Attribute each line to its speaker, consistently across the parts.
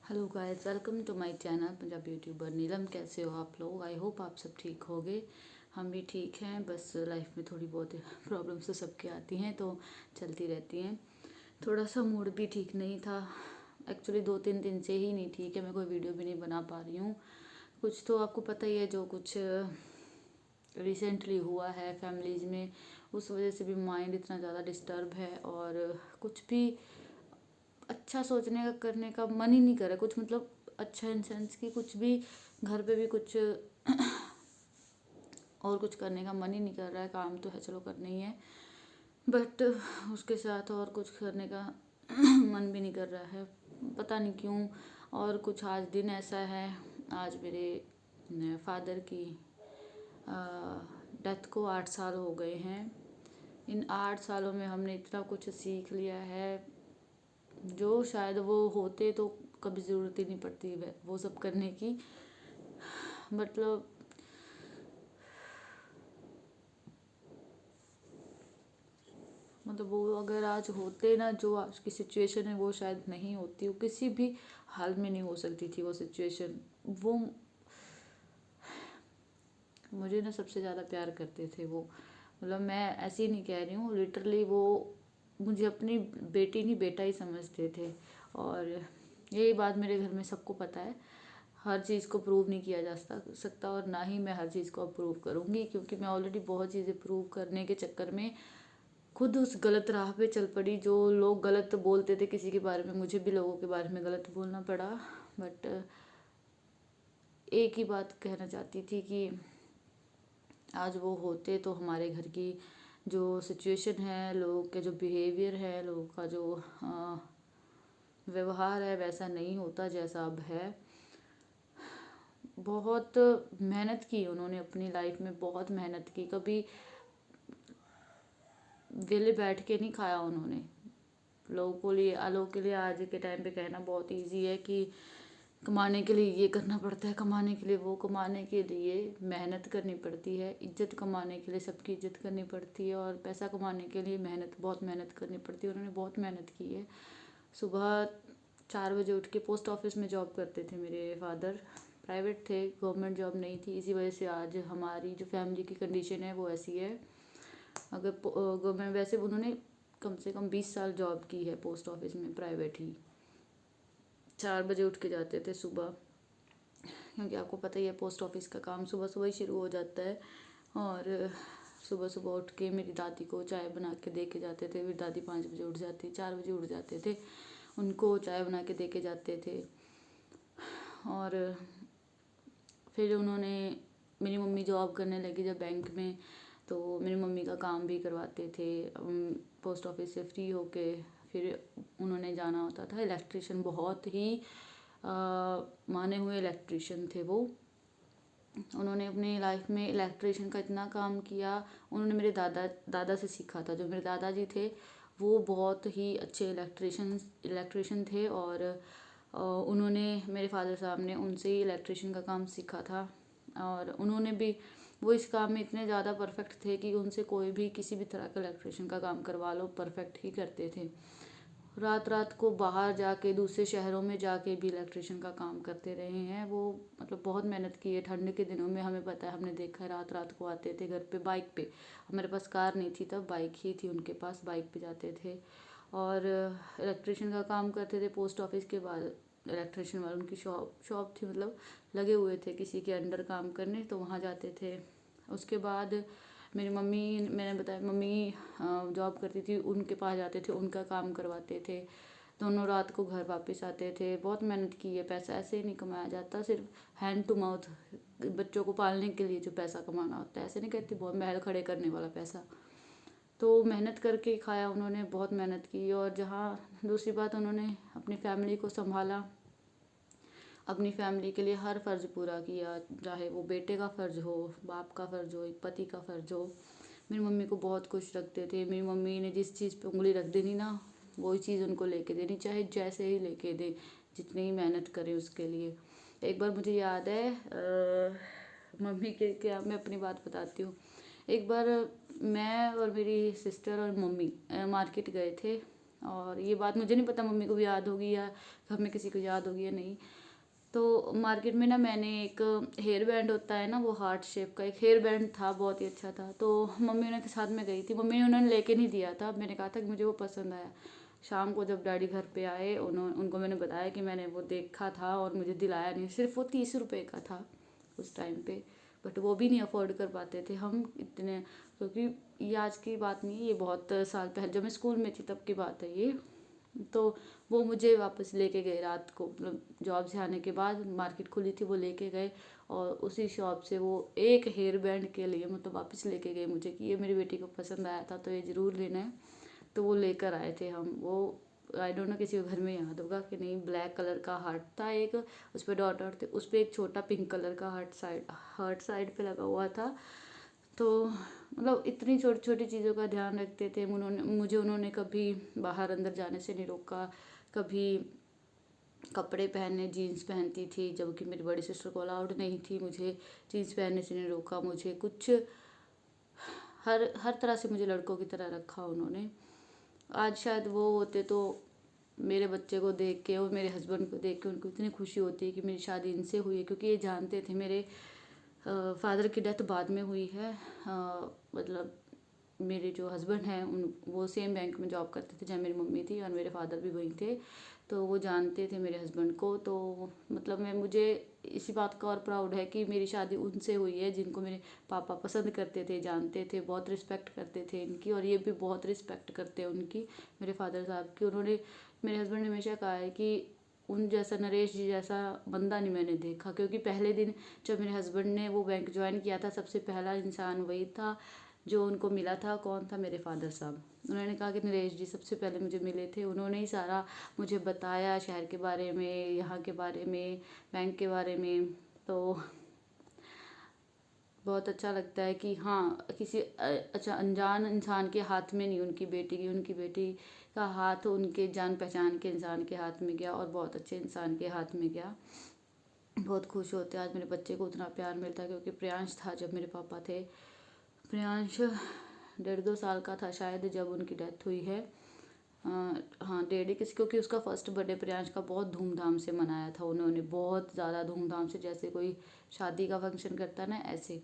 Speaker 1: Hello guys, welcome to my channel Punjabi youtuber Neelam. कैसे हो आप लोग? आई होप आप सब ठीक होगे। हम भी ठीक हैं। बस लाइफ में थोड़ी बहुत प्रॉब्लम्स तो सबके आती हैं, तो चलती रहती हैं। थोड़ा सा मूड भी ठीक नहीं था। एक्चुअली 2-3 दिन से ही नहीं ठीक है। मैं कोई वीडियो भी नहीं बना पा रही हूँ। कुछ तो आपको पता ही है, जो कुछ रिसेंटली हुआ है फैमिलीज में, उस वजह से भी माइंड इतना ज़्यादा डिस्टर्ब है और कुछ भी अच्छा सोचने का करने का मन ही नहीं कर रहा। कुछ मतलब अच्छा इन सेंस की कुछ भी घर पे भी कुछ और कुछ करने का मन ही नहीं कर रहा है। काम तो है, चलो करना ही है, बट उसके साथ और कुछ करने का मन भी नहीं कर रहा है, पता नहीं क्यों। और कुछ आज दिन ऐसा है, आज मेरे फादर की डेथ को 8 साल हो गए हैं। इन 8 सालों में हमने इतना कुछ सीख लिया है, जो शायद वो होते तो कभी ज़रूरत ही नहीं पड़ती वो सब करने की। मतलब वो अगर आज होते ना, जो आज की सिचुएशन है वो शायद नहीं होती। वो किसी भी हाल में नहीं हो सकती थी वो सिचुएशन। वो मुझे ना सबसे ज़्यादा प्यार करते थे वो। मतलब मैं ऐसे ही नहीं कह रही हूँ, लिटरली वो मुझे अपनी बेटी नहीं बेटा ही समझते थे। और यही बात मेरे घर में सबको पता है। हर चीज़ को प्रूव नहीं किया जा सकता और ना ही मैं हर चीज़ को अप्रूव करूँगी, क्योंकि मैं ऑलरेडी बहुत चीज़ें प्रूव करने के चक्कर में खुद उस गलत राह पे चल पड़ी। जो लोग गलत बोलते थे किसी के बारे में, मुझे भी लोगों के बारे में गलत बोलना पड़ा। बट एक ही बात कहना चाहती थी कि आज वो होते तो हमारे घर की जो सिचुएशन है, लोगों के जो बिहेवियर है, लोगों का जो व्यवहार है, वैसा नहीं होता जैसा अब है। बहुत मेहनत की उन्होंने अपनी लाइफ में, बहुत मेहनत की। कभी वेले बैठ के नहीं खाया उन्होंने। लोगों के लिए आज के टाइम पे कहना बहुत इजी है कि कमाने के लिए ये करना पड़ता है, कमाने के लिए वो, कमाने के लिए मेहनत करनी पड़ती है, इज्जत कमाने के लिए सबकी इज्जत करनी पड़ती है, और पैसा कमाने के लिए बहुत मेहनत करनी पड़ती है। उन्होंने बहुत मेहनत की है। सुबह 4 बजे उठ के पोस्ट ऑफिस में जॉब करते थे मेरे फादर। प्राइवेट थे, गवर्नमेंट जॉब नहीं थी। इसी वजह से आज हमारी जो फैमिली की कंडीशन है वो ऐसी है। अगर गवर्नमेंट, वैसे उन्होंने कम से कम 20 साल जॉब की है पोस्ट ऑफिस में, प्राइवेट ही। 4 बजे उठ के जाते थे सुबह, क्योंकि आपको पता ही है पोस्ट ऑफिस का काम सुबह सुबह ही शुरू हो जाता है। और सुबह सुबह उठ के मेरी दादी को चाय बना के दे के जाते थे। मेरी दादी 5 बजे उठ जाती, 4 बजे उठ जाते थे, उनको चाय बना के दे के जाते थे। और फिर उन्होंने, मेरी मम्मी जॉब करने लगी जब बैंक में, तो मेरी मम्मी का काम भी करवाते थे पोस्ट ऑफिस से फ्री होके। फिर उन्होंने जाना होता था, इलेक्ट्रिशियन, बहुत ही माने हुए इलेक्ट्रिशियन थे वो। उन्होंने अपनी लाइफ में इलेक्ट्रिशियन का इतना काम किया। उन्होंने मेरे दादा से सीखा था। जो मेरे दादाजी थे वो बहुत ही अच्छे इलेक्ट्रिशियन थे, और उन्होंने, मेरे फादर साहब ने उनसे ही इलेक्ट्रिशियन का काम सीखा था। और उन्होंने भी, वो इस काम में इतने ज़्यादा परफेक्ट थे कि उनसे कोई भी किसी भी तरह का इलेक्ट्रिशियन का काम करवा लो, परफेक्ट ही करते थे। रात रात को बाहर जाके, दूसरे शहरों में जाके भी इलेक्ट्रिशियन का काम करते रहे हैं वो। मतलब बहुत मेहनत की है। ठंड के दिनों में हमें पता है, हमने देखा है, रात रात को आते थे घर पे बाइक पे। हमारे पास कार नहीं थी तब, बाइक ही थी उनके पास, बाइक पे जाते थे और इलेक्ट्रिशियन का काम करते थे। पोस्ट ऑफिस के बाद इलेक्ट्रिशियन वाले, उनकी शॉप थी, मतलब लगे हुए थे किसी के अंडर काम करने, तो वहाँ जाते थे। उसके बाद मेरी मम्मी, मैंने बताया मम्मी जॉब करती थी, उनके पास जाते थे, उनका काम करवाते थे। दोनों रात को घर वापस आते थे। बहुत मेहनत की है। पैसा ऐसे ही नहीं कमाया जाता, सिर्फ हैंड टू माउथ, बच्चों को पालने के लिए जो पैसा कमाना होता है, ऐसे नहीं कहती बहुत महल खड़े करने वाला पैसा। तो मेहनत करके ही खाया उन्होंने, बहुत मेहनत की। और जहाँ दूसरी बात, उन्होंने अपनी फैमिली को संभाला, अपनी फैमिली के लिए हर फ़र्ज़ पूरा किया, चाहे वो बेटे का फ़र्ज़ हो, बाप का फ़र्ज़ हो, एक पति का फ़र्ज़ हो। मेरी मम्मी को बहुत खुश रखते थे। मेरी मम्मी ने जिस चीज़ पे उंगली रख देनी ना, वही चीज़ उनको लेके देनी, चाहे जैसे ही लेके दे, जितनी ही मेहनत करें उसके लिए। एक बार मुझे याद है, मम्मी के क्या, मैं अपनी बात बताती हूँ। एक बार मैं और मेरी सिस्टर और मम्मी मार्केट गए थे और ये बात मुझे नहीं पता मम्मी को भी याद होगी या घर में किसी को याद होगी या नहीं। तो मार्केट में ना मैंने एक हेयर बैंड होता है ना, वो हार्ट शेप का एक हेयर बैंड था, बहुत ही अच्छा था। तो मम्मी उन्होंने के साथ में गई थी, मम्मी ने उन्होंने लेके नहीं दिया था, मैंने कहा था कि मुझे वो पसंद आया। शाम को जब डैडी घर पे आए, उनको मैंने बताया कि मैंने वो देखा था और मुझे दिलाया नहीं। सिर्फ वो 30 रुपये का था उस टाइम पे, बट वो भी नहीं अफोर्ड कर पाते थे हम इतने, क्योंकि ये आज की बात नहीं है, ये बहुत साल पहले जब मैं स्कूल में थी तब की बात है ये। तो वो मुझे वापस लेके गए रात को, मतलब जॉब से आने के बाद मार्केट खुली थी, वो लेके गए और उसी शॉप से वो एक हेयर बैंड के लिए मतलब वापस लेके गए मुझे कि ये मेरी बेटी को पसंद आया था तो ये ज़रूर लेना है। तो वो लेकर आए थे हम वो, आई डोंट नो किसी को घर में याद होगा कि नहीं। ब्लैक कलर का हार्ट था एक, उस पर डॉट डॉट थे, उस पर एक छोटा पिंक कलर का हार्ट साइड पे लगा हुआ था। तो मतलब इतनी छोटी छोटी चीज़ों का ध्यान रखते थे। उन्होंने कभी बाहर अंदर जाने से नहीं रोका, कभी कपड़े पहनने, जीन्स पहनती थी जबकि मेरी बड़ी सिस्टर को अलाउड नहीं थी, मुझे जीन्स पहनने से नहीं रोका। मुझे कुछ हर हर तरह से मुझे लड़कों की तरह रखा उन्होंने। आज शायद वो होते तो मेरे बच्चे को देख के और मेरे हस्बैंड को देख के उनको इतनी खुशी होती है कि मेरी शादी इनसे हुई है, क्योंकि ये जानते थे मेरे फादर की डेथ बाद में हुई है। मतलब मेरे जो हस्बैंड हैं उन वो सेम बैंक में जॉब करते थे जहाँ मेरी मम्मी थी, और मेरे फादर भी वहीं थे। तो वो जानते थे मेरे हस्बैंड को। तो मतलब मुझे इसी बात का और प्राउड है कि मेरी शादी उनसे हुई है जिनको मेरे पापा पसंद करते थे, जानते थे, बहुत रिस्पेक्ट करते थे इनकी, और ये भी बहुत रिस्पेक्ट करते हैं उनकी, मेरे फादर साहब की। उन्होंने, मेरे हस्बैंड ने हमेशा कहा है कि उन जैसा, नरेश जी जैसा बंदा नहीं मैंने देखा। क्योंकि पहले दिन जब मेरे हस्बैंड ने वो बैंक ज्वाइन किया था, सबसे पहला इंसान वही था जो उनको मिला था। कौन था? मेरे फादर साहब। उन्होंने कहा कि नरेश जी सबसे पहले मुझे मिले थे, उन्होंने ही सारा मुझे बताया शहर के बारे में, यहाँ के बारे में, बैंक के बारे में। तो बहुत अच्छा लगता है कि हाँ, किसी अच्छा अनजान इंसान के हाथ में नहीं उनकी बेटी का हाथ उनके जान पहचान के इंसान के हाथ में गया, और बहुत अच्छे इंसान के हाथ में गया। बहुत खुश होते आज मेरे बच्चे को उतना प्यार मिलता है, क्योंकि प्रियांश था जब मेरे पापा थे। प्रियांश 1.5-2 साल का था शायद जब उनकी डेथ हुई है। हाँ, 1.5 किसी, क्योंकि उसका फर्स्ट बर्थडे प्रियांश का बहुत धूमधाम से मनाया था उन्होंने, बहुत ज़्यादा धूमधाम से, जैसे कोई शादी का फंक्शन करता है ना, ऐसे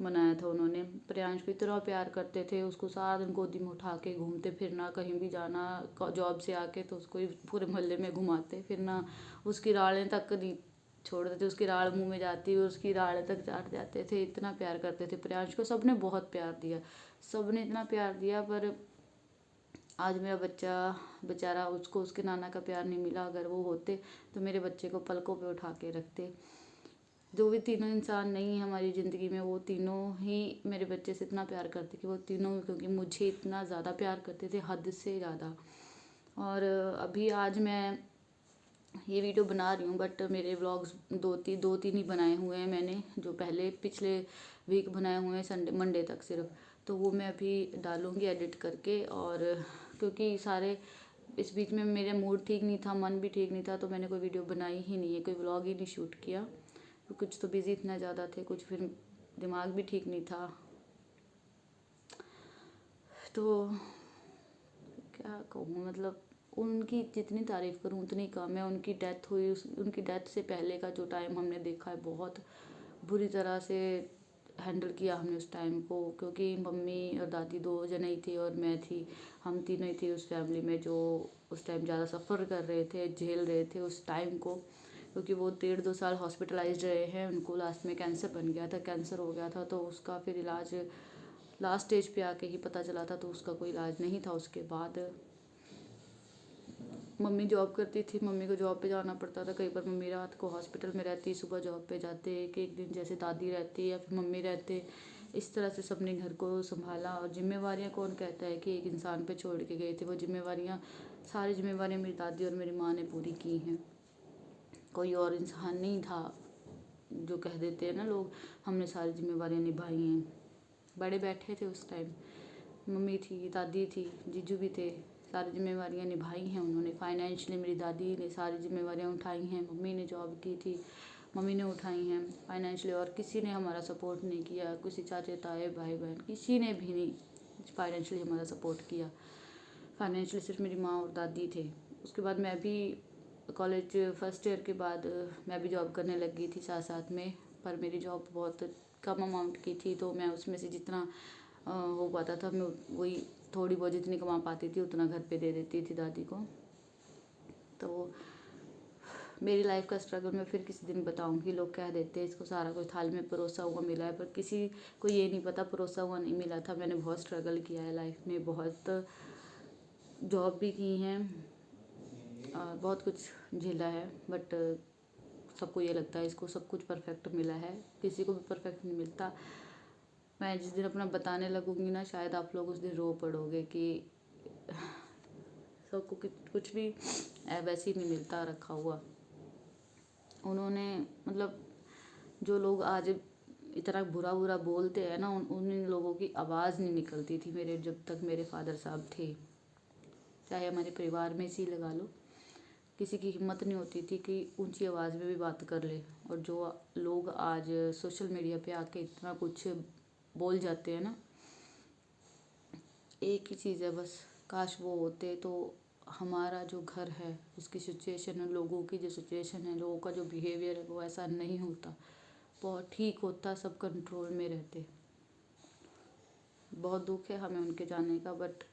Speaker 1: मनाया था उन्होंने। प्रियांश को इतना प्यार करते थे, उसको सारा दिन गोदी में उठा के घूमते फिरना, कहीं भी जाना, जॉब से आके तो उसको ही पूरे मोहल्ले में घुमाते फिरना, उसकी रालें तक नहीं छोड़ देते, उसकी राल मुंह में जाती और उसकी रालें तक चाट जाते थे। इतना प्यार करते थे प्रियांश को, सबने बहुत प्यार दिया, सबने इतना प्यार दिया। पर आज मेरा बच्चा बेचारा, उसको उसके नाना का प्यार नहीं मिला। अगर वो होते तो मेरे बच्चे को पलकों पे उठा के रखते। जो भी तीनों इंसान नहीं है हमारी ज़िंदगी में, वो तीनों ही मेरे बच्चे से इतना प्यार करते कि वो तीनों, क्योंकि मुझे इतना ज़्यादा प्यार करते थे, हद से ज़्यादा। और अभी आज मैं ये वीडियो बना रही हूँ, बट मेरे व्लॉग्स दो तीन ही बनाए हुए हैं मैंने, जो पहले पिछले वीक बनाए हुए हैं, संडे मंडे तक सिर्फ। तो वो मैं अभी डालूँगी एडिट करके। और क्योंकि सारे इस बीच में मेरा मूड ठीक नहीं था, मन भी ठीक नहीं था, तो मैंने कोई वीडियो बनाई ही नहीं है, कोई व्लॉग ही नहीं शूट किया। तो कुछ तो बिज़ी इतना ज़्यादा थे, कुछ फिर दिमाग भी ठीक नहीं था। तो क्या कहूँ, मतलब उनकी जितनी तारीफ़ करूँ उतनी कम है। उनकी डेथ हुई, उनकी डेथ से पहले का जो टाइम हमने देखा है, बहुत बुरी तरह से हैंडल किया हमने उस टाइम को। क्योंकि मम्मी और दादी 2 जने ही थी और मैं थी, हम तीनों ही थे उस फैमिली में जो उस टाइम ज़्यादा सफ़र कर रहे थे, झेल रहे थे उस टाइम को। क्योंकि वो 1.5-2 साल हॉस्पिटलाइज्ड रहे हैं, उनको लास्ट में कैंसर बन गया था, कैंसर हो गया था। तो उसका फिर इलाज लास्ट स्टेज पे आके ही पता चला था, तो उसका कोई इलाज नहीं था उसके बाद। मम्मी जॉब करती थी, मम्मी को जॉब पे जाना पड़ता था, कई बार मम्मी रात को हॉस्पिटल में रहती, सुबह जॉब पे जाते, एक एक दिन जैसे दादी रहती या फिर मम्मी रहते। इस तरह से सबने घर को संभाला। और जिम्मेवारियाँ कौन कहता है कि एक इंसान पे छोड़ के गए थे, वो जिम्मेवारियाँ, सारी जिम्मेवारियाँ मेरी दादी और मेरी माँ ने पूरी की हैं। कोई और इंसान नहीं था जो कह देते हैं ना लोग, हमने सारी जिम्मेवारियाँ निभाई हैं। बड़े बैठे थे उस टाइम, मम्मी थी, दादी थी, जीजू भी थे, सारी जिम्मेवारियाँ निभाई हैं उन्होंने। फाइनेंशियली मेरी दादी ने सारी जिम्मेवारियाँ उठाई हैं, मम्मी ने जॉब की थी, मम्मी ने उठाई हैं फाइनेंशियली। और किसी ने हमारा सपोर्ट नहीं किया, किसी चाचे ताए भाई बहन किसी ने भी नहीं फाइनेंशियली हमारा सपोर्ट किया। फाइनेंशियली सिर्फ मेरी माँ और दादी थे। उसके बाद मैं भी कॉलेज फर्स्ट ईयर के बाद मैं भी जॉब करने लग गई थी साथ साथ में, पर मेरी जॉब बहुत कम अमाउंट की थी, तो मैं उसमें से जितना हो पाता था मैं वही थोड़ी बहुत जितनी कमा पाती थी उतना घर पे दे देती थी दादी को। तो मेरी लाइफ का स्ट्रगल मैं फिर किसी दिन बताऊंगी। लोग कह देते हैं इसको सारा कुछ थाली में परोसा हुआ मिला है, पर किसी को ये नहीं पता परोसा हुआ नहीं मिला था। मैंने बहुत स्ट्रगल किया है लाइफ में, बहुत जॉब भी की हैं और बहुत कुछ झेला है, बट सबको ये लगता है इसको सब कुछ परफेक्ट मिला है, किसी को भी परफेक्ट नहीं मिलता। मैं जिस दिन अपना बताने लगूंगी ना, शायद आप लोग उस दिन रो पड़ोगे कि सबको कुछ भी वैसे ही नहीं मिलता रखा हुआ। उन्होंने मतलब जो लोग आज इतना बुरा बुरा बोलते हैं ना, उन लोगों की आवाज़ नहीं निकलती थी मेरे, जब तक मेरे फादर साहब थे। चाहे हमारे परिवार में से ही लगा लो, किसी की हिम्मत नहीं होती थी कि ऊंची आवाज़ में भी बात कर ले। और जो लोग आज सोशल मीडिया पे आके इतना कुछ बोल जाते हैं ना, एक ही चीज़ है बस, काश वो होते तो हमारा जो घर है उसकी सिचुएशन है, लोगों की जो सिचुएशन है, लोगों का जो बिहेवियर है वो ऐसा नहीं होता, बहुत ठीक होता, सब कंट्रोल में रहते। बहुत दुख है हमें उनके जाने का, बट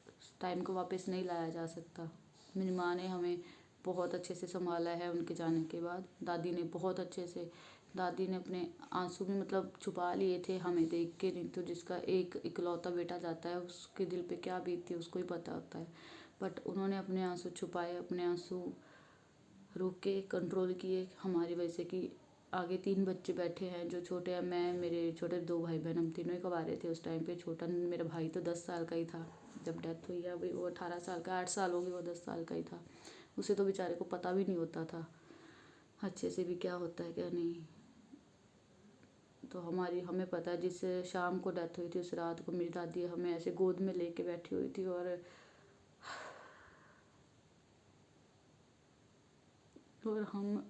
Speaker 1: टाइम को वापस नहीं लाया जा सकता। मेरी माँ ने हमें बहुत अच्छे से संभाला है उनके जाने के बाद। दादी ने बहुत अच्छे से, दादी ने अपने आंसू भी मतलब छुपा लिए थे हमें देख के, नहीं तो जिसका एक इकलौता बेटा जाता है उसके दिल पे क्या बीतती है उसको ही पता होता है। बट उन्होंने अपने आंसू छुपाए, अपने आंसू रोक के कंट्रोल किए हमारी वजह से, कि आगे 3 बच्चे बैठे हैं जो छोटे हैं। मैं, मेरे छोटे 2 भाई बहन, हम तीनों ही कवारे थे उस टाइम पे। छोटा मेरा भाई तो 10 साल का ही था जब डेथ हुई है, अभी वो 18 साल का, 8 साल हो गए, वो 10 साल का ही था। उसे तो बेचारे को पता भी नहीं होता था अच्छे से भी क्या होता है क्या नहीं। तो हमें पता है, जिस शाम को डेथ हुई थी उस रात को मेरी दादी हमें ऐसे गोद में लेके बैठी हुई थी, और हम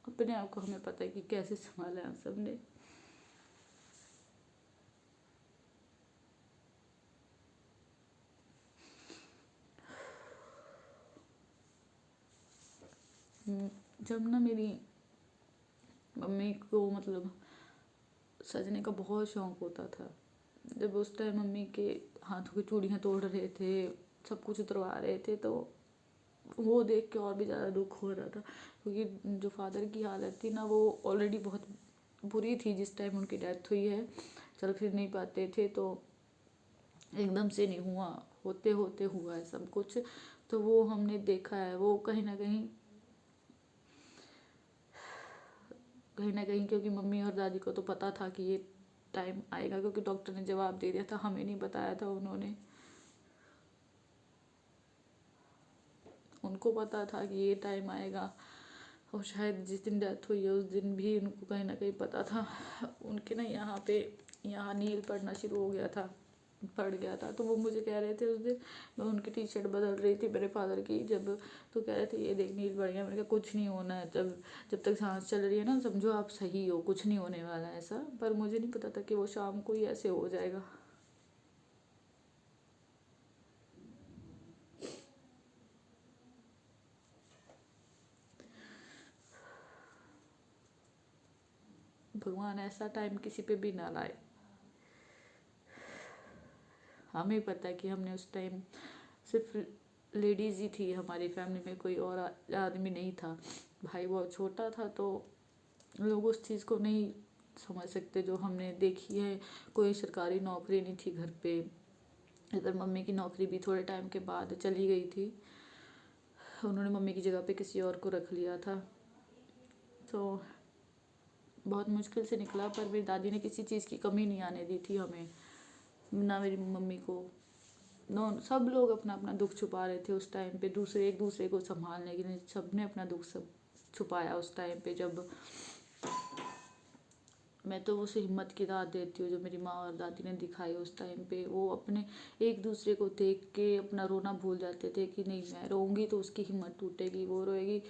Speaker 1: अपने आप को, हमें पता है कि कैसे संभाला है सब ने। जब ना मेरी मम्मी को मतलब सजने का बहुत शौक होता था, जब उस टाइम मम्मी के हाथों की चूड़ियाँ तोड़ रहे थे, सब कुछ उतरवा रहे थे, तो वो देख के और भी ज़्यादा दुख हो रहा था। क्योंकि जो फादर की हालत थी ना, वो ऑलरेडी बहुत बुरी थी जिस टाइम उनकी डेथ हुई है। चल फिर नहीं पाते थे, तो एकदम से नहीं हुआ, होते होते हुआ है सब कुछ। तो वो हमने देखा है, वो कहीं ना कहीं क्योंकि मम्मी और दादी को तो पता था कि ये टाइम आएगा, क्योंकि डॉक्टर ने जवाब दे दिया था, हमें नहीं बताया था उन्होंने। उनको पता था कि ये टाइम आएगा, और शायद जिस दिन डेथ हुई है उस दिन भी उनको कहीं ना कहीं पता था। उनके ना यहाँ नील पड़ना शुरू हो गया था, पड़ गया था। तो वो मुझे कह रहे थे उस दिन, मैं उनकी टी शर्ट बदल रही थी मेरे फादर की, जब तो कह रहे थे ये देख नील पड़ गया। मैंने कहा कुछ नहीं होना है, जब तक सांस चल रही है ना, समझो आप सही हो, कुछ नहीं होने वाला है ऐसा। पर मुझे नहीं पता था कि वो शाम को ही ऐसे हो जाएगा। भगवान ऐसा टाइम किसी पे भी ना लाए। हमें पता है कि हमने उस टाइम सिर्फ लेडीज़ ही थी हमारी फैमिली में, कोई और आदमी नहीं था। भाई बहुत छोटा था, तो लोग उस चीज़ को नहीं समझ सकते जो हमने देखी है। कोई सरकारी नौकरी नहीं थी घर पे, इधर मम्मी की नौकरी भी थोड़े टाइम के बाद चली गई थी, उन्होंने मम्मी की जगह पे किसी और को रख लिया था। तो बहुत मुश्किल से निकला, पर मेरी दादी ने किसी चीज़ की कमी नहीं आने दी थी हमें, ना मेरी मम्मी को। नो, सब लोग अपना अपना दुख छुपा रहे थे उस टाइम पे, दूसरे एक दूसरे को संभालने के लिए सब ने अपना दुख सब छुपाया उस टाइम पे। जब मैं तो उसे हिम्मत की दाद देती हूँ जो मेरी माँ और दादी ने दिखाई उस टाइम पे। वो अपने एक दूसरे को देख के अपना रोना भूल जाते थे कि नहीं मैं रोऊंगी तो उसकी हिम्मत टूटेगी, वो रोएगी।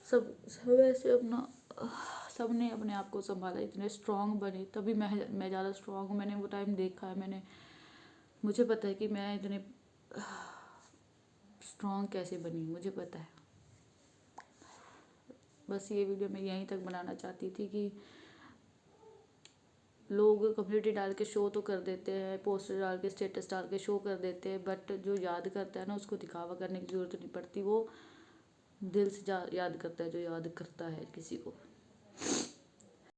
Speaker 1: सब सब ऐसे अपना, सब ने अपने आप को संभाला, इतने स्ट्रांग बने। तभी मैं ज़्यादा स्ट्रांग हूँ, मैंने वो टाइम देखा है। मुझे पता है कि मैं इतने स्ट्रॉन्ग कैसे बनी मुझे पता है। बस ये वीडियो मैं यहीं तक बनाना चाहती थी कि लोग कम्युनिटी डाल के शो तो कर देते हैं, पोस्टर डाल के स्टेटस डाल के शो कर देते हैं, बट जो याद करता है ना उसको दिखावा करने की ज़रूरत नहीं पड़ती। वो दिल से याद करता है जो याद करता है किसी को।